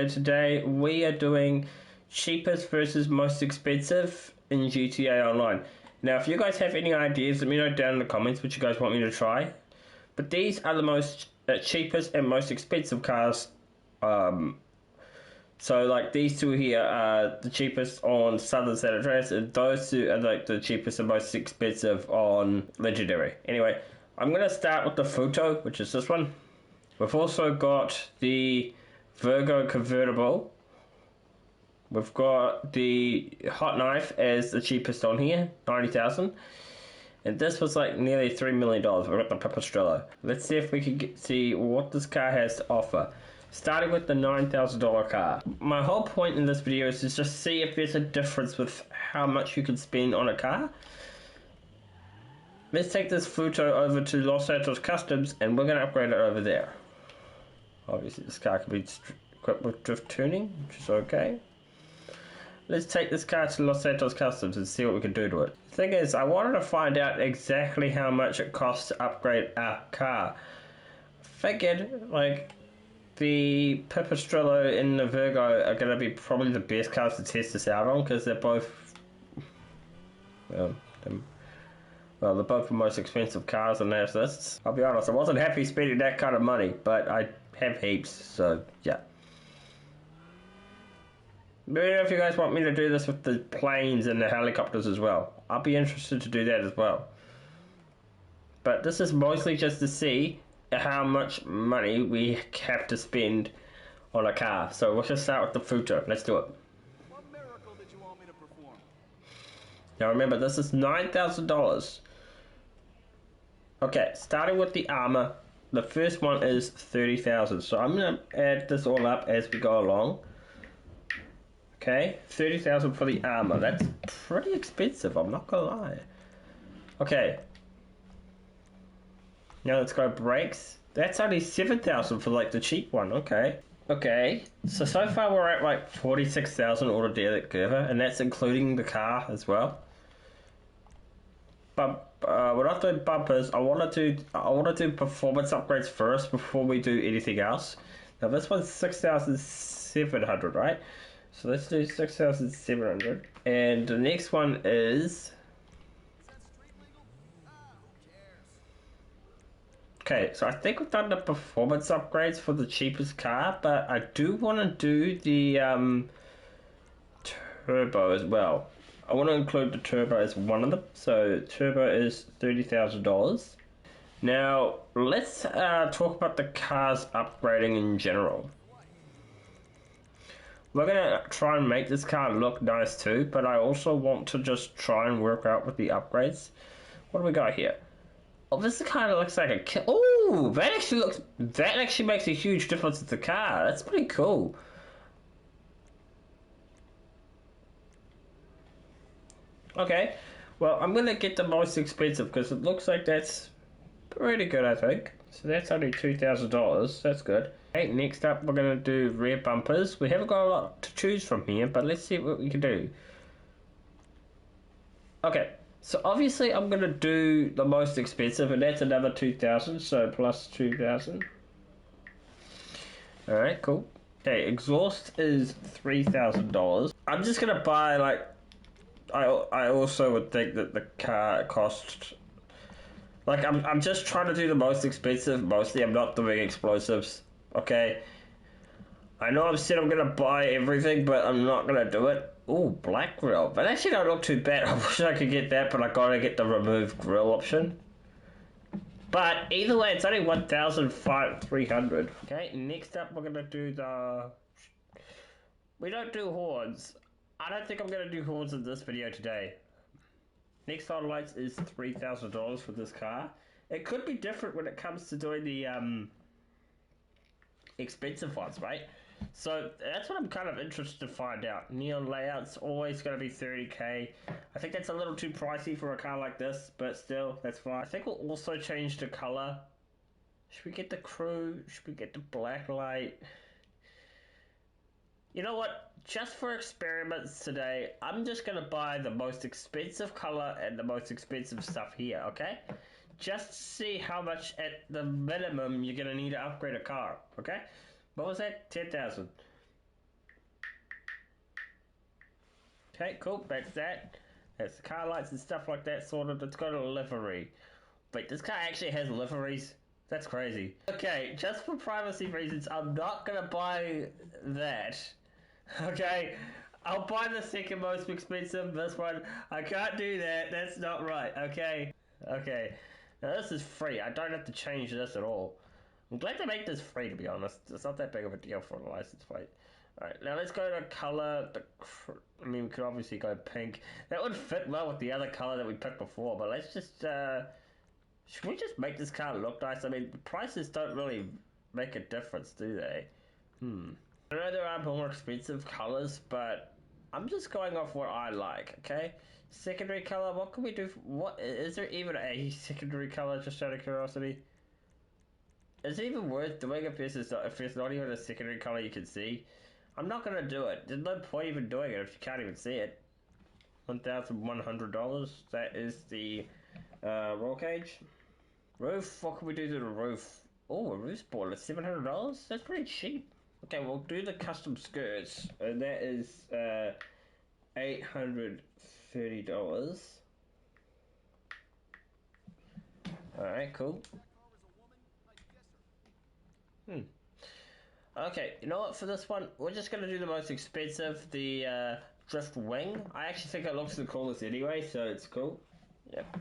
Today we are doing cheapest versus most expensive in GTA Online. Now if you guys have any ideas, let me know down in the comments what you guys want me to try. But these are the most cheapest and most expensive cars. So like these two here are the cheapest on Southern San Andreas, and those two are like the cheapest and most expensive on Legendary. Anyway, I'm going to start with the Futo, which is this one. We've also got the Virgo convertible. We've got the Hot Knife as the cheapest on here, 90,000. And this was like nearly $3 million. We've got the Pipistrello. Let's see if we can see what this car has to offer. Starting with the $9,000 car. My whole point in this video is to just see if there's a difference with how much you can spend on a car. Let's take this Futo over to Los Santos Customs and we're going to upgrade it over there. Obviously this car can be equipped with drift tuning, which is okay. Let's take this car to Los Santos Customs and see what we can do to it. The thing is, I wanted to find out exactly how much it costs to upgrade our car. Figured, like, the Pipistrello and the Virgo are going to be probably the best cars to test this out on, because they're both, they're both the most expensive cars on their lists. I'll be honest, I wasn't happy spending that kind of money, but I have heaps, so yeah. Let me know if you guys want me to do this with the planes and the helicopters as well. I'll be interested to do that as well. But this is mostly just to see how much money we have to spend on a car. So we'll just start with the Futo. Let's do it. What miracle did you want me to perform? Now remember, this is $9,000. Okay, starting with the armor. The first one is $30,000. So I'm going to add this all up as we go along. Okay, $30,000 for the armor. That's pretty expensive, I'm not gonna lie. Okay. Now let's go brakes. That's only $7,000 for like the cheap one. Okay. Okay. So far we're at like $46,000 altogether, and that's including the car as well. But we're not doing bumpers. I want to do performance upgrades first before we do anything else. Now this one's 6,700, right? So let's do 6,700. And the next one is... Okay, so I think we've done the performance upgrades for the cheapest car, but I do want to do the turbo as well. I want to include the turbo as one of them. So turbo is $30,000. Now, let's talk about the cars upgrading in general. We're going to try and make this car look nice too, but I also want to just try and work out with the upgrades. What do we got here? Oh, this kind of looks like a... Oh, that actually makes a huge difference with the car. That's pretty cool. Okay, well, I'm going to get the most expensive because it looks like that's pretty good, I think. So that's only $2,000. That's good. Okay, next up we're going to do rear bumpers. We haven't got a lot to choose from here, but let's see what we can do. Okay, so obviously I'm going to do the most expensive, and that's another $2,000, so plus $2,000. Alright, cool. Okay, exhaust is $3,000. I'm just going to buy, like, I also would think that the car cost... Like, I'm just trying to do the most expensive, mostly. I'm not doing explosives, okay? I know I've said I'm going to buy everything, but I'm not going to do it. Ooh, black grill. But actually don't look too bad. I wish I could get that, but I got to get the remove grill option. But either way, it's only $1,300. Okay, next up we're going to do the... We don't do horns. I don't think I'm going to do horns in this video today. Next on lights is $3,000 for this car. It could be different when it comes to doing the expensive ones, right? So that's what I'm kind of interested to find out. Neon layout's always going to be $30K. I think that's a little too pricey for a car like this, but still, that's fine. I think we'll also change the color. Should we get the crew? Should we get the black light? You know what? Just for experiments today, I'm just going to buy the most expensive color and the most expensive stuff here, okay? Just to see how much at the minimum you're going to need to upgrade a car, okay? What was that? 10,000. Okay, cool. That's that. That's the car lights and stuff like that sorted. It's got a livery. Wait, this car actually has liveries? That's crazy. Okay, just for privacy reasons, I'm not gonna buy that. Okay? I'll buy the second most expensive, this one. I can't do that. That's not right, okay? Okay. Now this is free. I don't have to change this at all. I'm glad they make this free, to be honest. It's not that big of a deal for a license plate. Alright, now let's go to color. I mean, we could obviously go pink. That would fit well with the other color that we picked before, but let's just, should we just make this car look nice? I mean, the prices don't really make a difference, do they? I know there are more expensive colors, but I'm just going off what I like, okay? Secondary color, what can we do? What is there even a secondary color, just out of curiosity? Is it even worth doing if there's not even a secondary color you can see? I'm not gonna do it. There's no point even doing it if you can't even see it. $1,100. That is the roll cage. Roof. What can we do to the roof? Oh, a roof board. It's $700. That's pretty cheap. Okay, we'll do the custom skirts, and that is $830. All right, cool. Okay, you know what? For this one, we're just gonna do the most expensive, the drift wing. I actually think it looks the coolest anyway, so it's cool. Yep,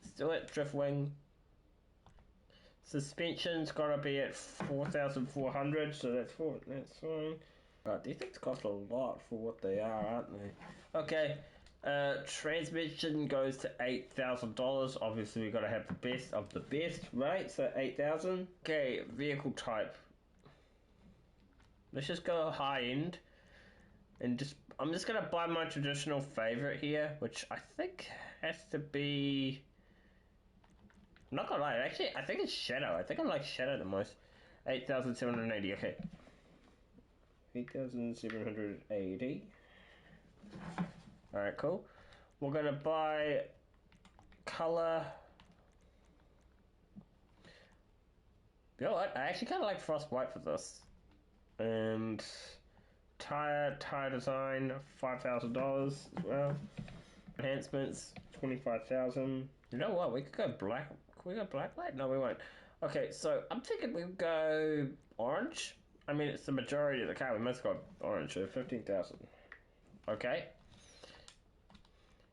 let's do it. Drift wing. Suspension's gotta be at 4,400, so that's fine. These things cost a lot for what they are, aren't they? Okay, transmission goes to $8,000. Obviously, we gotta have the best of the best, right? So 8,000. Okay, vehicle type. Let's just go high end, and I'm just gonna buy my traditional favorite here, which I think has to be. I'm not gonna lie, actually, I think it's Shadow. I think I like Shadow the most. 8,780. Okay. 8,780. All right, cool. We're gonna buy color. You know what? I actually kind of like Frost White for this. And tire design, $5,000 as well. Enhancements, 25,000. You know what? We could go black. Can we go black light? No, we won't. Okay, so I'm thinking we'll go orange. I mean, it's the majority of the car. We must go orange. So 15,000. Okay.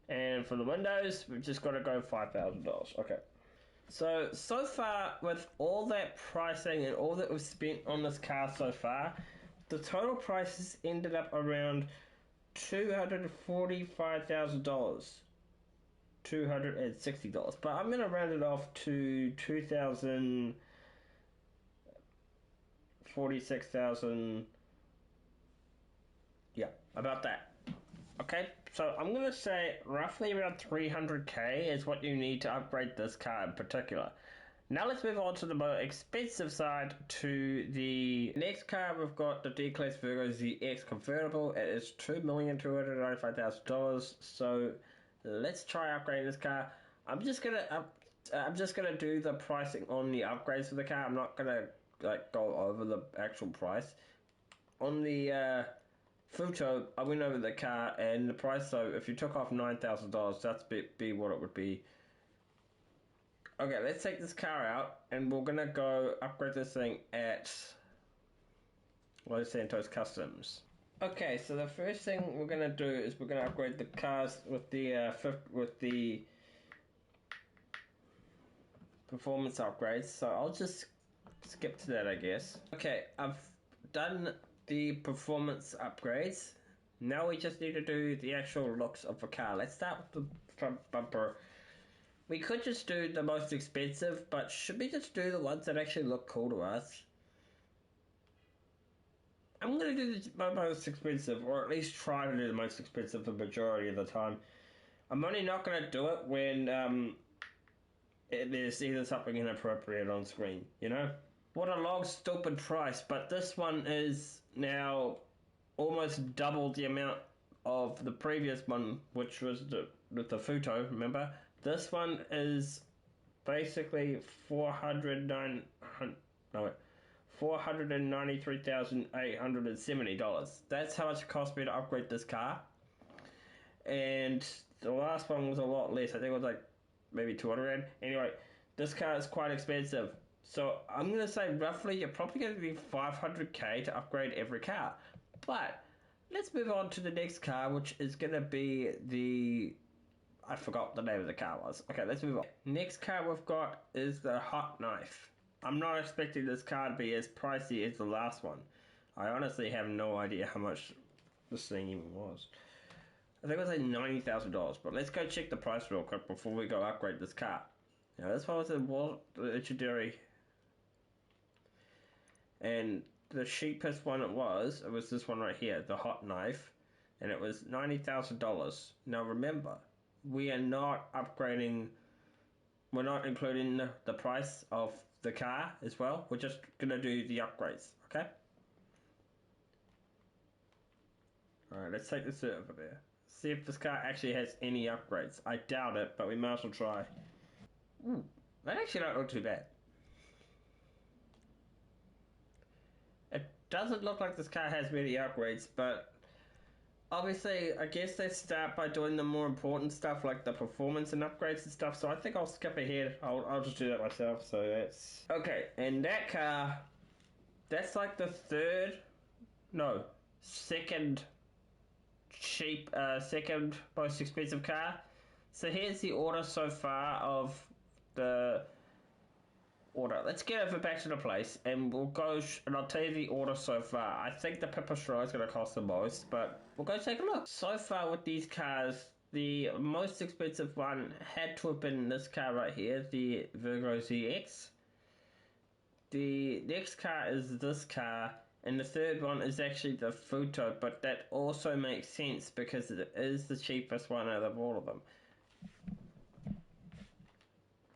And for the windows, we've just got to go $5,000. Okay. So far, with all that pricing and all that we've spent on this car so far, the total price has ended up around $245,000. $260. But I'm going to round it off to 46,000. Yeah, about that. Okay, so I'm going to say roughly around 300k is what you need to upgrade this car in particular. Now let's move on to the more expensive side, to the next car. We've got the D-Class Vigero ZX convertible. It is $2,295,000. So let's try upgrading this car. I'm just gonna do the pricing on the upgrades for the car. I'm not gonna go over the actual price on the Futo. I went over the car and the price. So if you took off $9,000, that's be what it would be. Okay, let's take this car out, and we're gonna go upgrade this thing at Los Santos Customs. Okay, so the first thing we're gonna do is we're gonna upgrade the cars with the performance upgrades. So I'll just skip to that, I guess. Okay, I've done the performance upgrades. Now we just need to do the actual looks of the car. Let's start with the front bumper. We could just do the most expensive, but should we just do the ones that actually look cool to us? I'm going to do the most expensive, or at least try to do the most expensive the majority of the time. I'm only not going to do it when there's either something inappropriate on screen, you know? What a long, stupid price, but this one is now almost double the amount of the previous one, which was with the Futo, remember? This one is basically $493,870. That's how much it cost me to upgrade this car. and the last one was a lot less. I think it was like maybe 200 grand. Anyway, this car is quite expensive. So I'm going to say roughly you're probably going to need 500k to upgrade every car. But let's move on to the next car, which is going to be the... I forgot the name of the car was. Okay, let's move on. Next car we've got is the Hot Knife. I'm not expecting this car to be as pricey as the last one. I honestly have no idea how much this thing even was. I think it was like $90,000, but let's go check the price real quick before we go upgrade this car. Now this one was the legendary, and the cheapest one it was this one right here, the Hot Knife, and it was $90,000. Now remember, we are not upgrading, we're not including the price of the car as well. We're just gonna do the upgrades, okay? Alright, let's take this over there. See if this car actually has any upgrades. I doubt it, but we might as well try. Ooh, that actually don't look too bad. It doesn't look like this car has many upgrades, but obviously, I guess they start by doing the more important stuff like the performance and upgrades and stuff, so I think I'll skip ahead. I'll just do that myself, so that's... Okay, and that car, that's like the second second most expensive car. So here's the order so far of the order. Let's get over back to the place and we'll go and I'll tell you the order so far. I think the Pipistrello is going to cost the most, but we'll go take a look. So far with these cars, the most expensive one had to have been this car right here, the Vigero ZX. The next car is this car, and the third one is actually the Futo, but that also makes sense because it is the cheapest one out of all of them.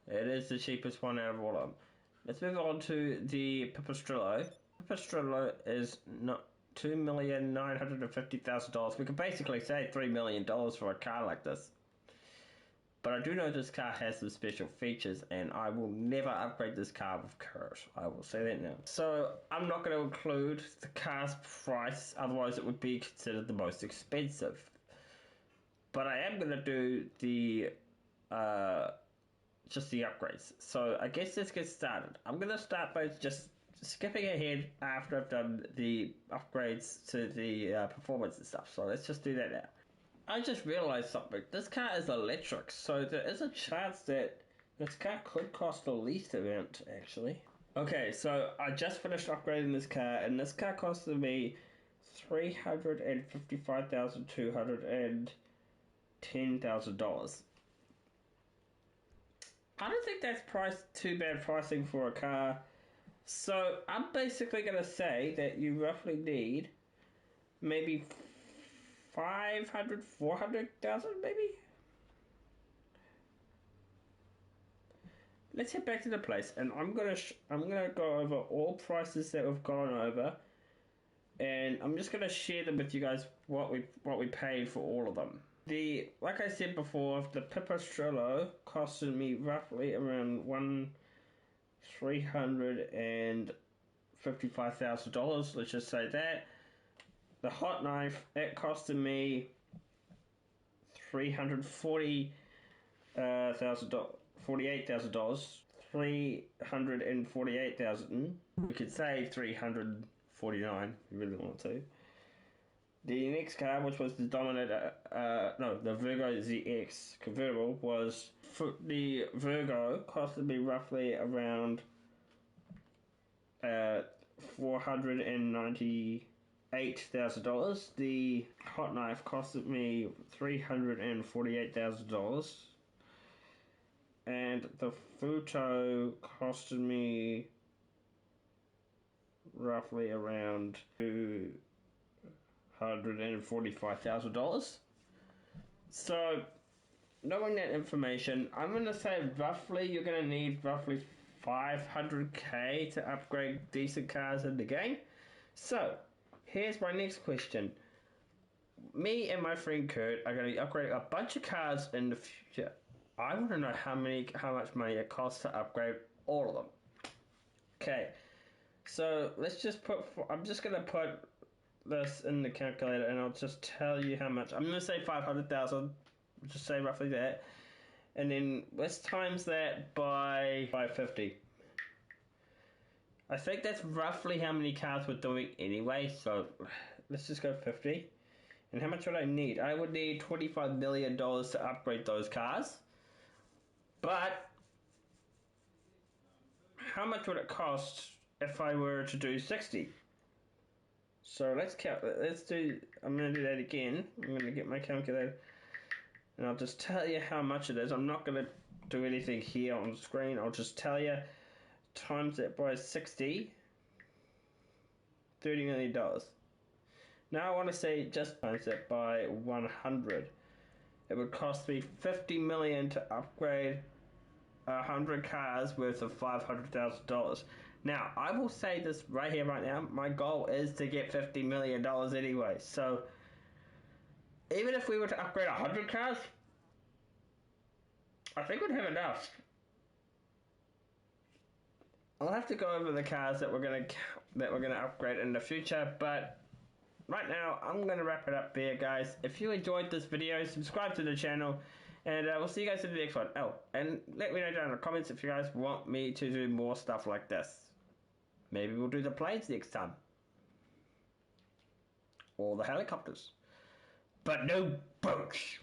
It is the cheapest one out of all of them. Let's move on to the Pipistrello. Pipistrello is not $2,950,000. We could basically say $3 million for a car like this. But I do know this car has some special features, and I will never upgrade this car with cars. I will say that now. So I'm not going to include the car's price, otherwise it would be considered the most expensive. But I am going to do the just the upgrades. So I guess let's get started. I'm going to start by just skipping ahead after I've done the upgrades to the performance and stuff. So let's just do that now. I just realized something. This car is electric, so there is a chance that this car could cost the least amount, actually. Okay, so I just finished upgrading this car, and this car costed me $355,210,000. I don't think that's too bad pricing for a car. So I'm basically going to say that you roughly need maybe 400,000 maybe? Let's head back to the place, and I'm gonna go over all prices that we've gone over, and I'm just gonna share them with you guys what we paid for all of them. Like I said before, the Pipistrello costed me roughly around $355,000. Let's just say that. The Hot Knife, it costed me $348,000. $348,000. We could say 349 if you really want to. The next car, which was the Dominator, the Vigero ZX convertible, was the Virgo costed me roughly around $498,000. The Hot Knife costed me $348,000, and the Futo costed me roughly around $245,000. So, knowing that information, I'm going to say roughly you're going to need roughly 500k to upgrade decent cars in the game. So, here's my next question. Me and my friend Kurt are going to upgrade a bunch of cars in the future. I want to know how much money it costs to upgrade all of them. Okay, so let's just I'm just going to put this in the calculator and I'll just tell you how much. I'm going to say 500,000. Just say roughly that. And then let's times that by 550. I think that's roughly how many cars we're doing anyway, so let's just go 50. And how much would I need? I would need $25 million to upgrade those cars. But how much would it cost if I were to do 60? So let's count. I'm going to do that again. I'm going to get my calculator. And I'll just tell you how much it is. I'm not going to do anything here on the screen. I'll just tell you. Times that by 60. $30 million. Now I want to say just times that by 100. It would cost me $50 million to upgrade 100 cars worth of $500,000. Now, I will say this right here, right now. My goal is to get $50 million anyway. So, even if we were to upgrade 100 cars, I think we'd have enough. I'll have to go over the cars that we're gonna upgrade in the future, but right now I'm gonna wrap it up there, guys. If you enjoyed this video, subscribe to the channel. And we'll see you guys in the next one. Oh, and let me know down in the comments if you guys want me to do more stuff like this. Maybe we'll do the planes next time. Or the helicopters. But no boats.